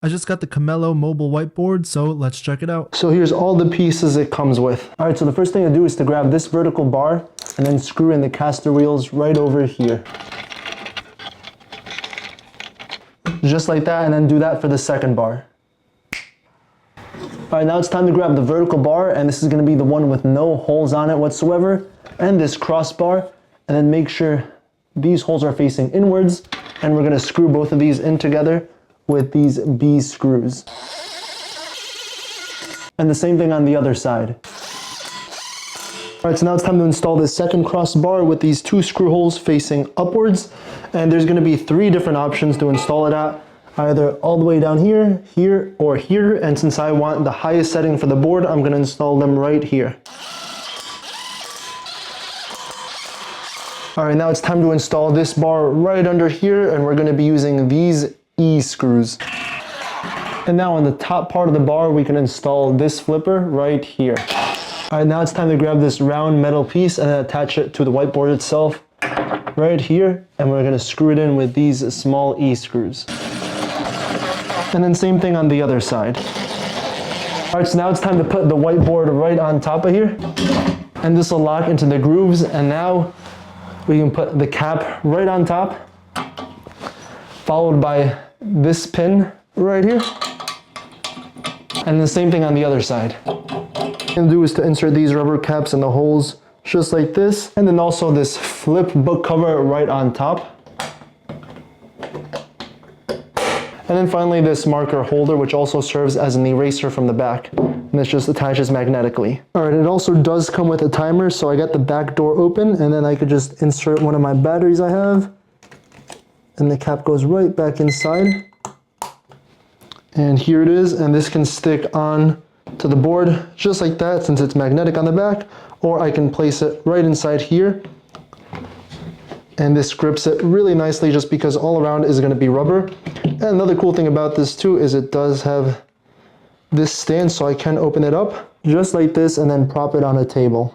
I just got the Kamello mobile whiteboard, so let's check it out. So here's all the pieces it comes with. All right, so the first thing to do is to grab this vertical bar and then screw in the caster wheels right over here. Just like that, and then do that for the second bar. All right, now it's time to grab the vertical bar, and this is gonna be the one with no holes on it whatsoever, and this crossbar, and then make sure these holes are facing inwards, and we're gonna screw both of these in together with these B screws. And the same thing on the other side. All right, so now it's time to install this second crossbar with these two screw holes facing upwards, and there's gonna be 3 different options to install it at. Either all the way down here, here, or here, and since I want the highest setting for the board, I'm gonna install them right here. All right, now it's time to install this bar right under here, and we're gonna be using these E screws. And now on the top part of the bar, we can install this flipper right here. All right, now it's time to grab this round metal piece and attach it to the whiteboard itself right here, and we're gonna screw it in with these small E screws. And then same thing on the other side. All right, so now it's time to put the whiteboard right on top of here. And this will lock into the grooves, and now we can put the cap right on top, followed by this pin right here. And the same thing on the other side. What I'm gonna do is to insert these rubber caps in the holes just like this, and then also this flip book cover right on top. And then finally this marker holder, which also serves as an eraser from the back. And this just attaches magnetically. All right, it also does come with a timer, so I got the back door open, and then I could just insert one of my batteries I have. And the cap goes right back inside. And here it is, and this can stick on to the board just like that since it's magnetic on the back, or I can place it right inside here. And this grips it really nicely just because all around is gonna be rubber. And another cool thing about this too is it does have this stand, so I can open it up just like this and then prop it on a table.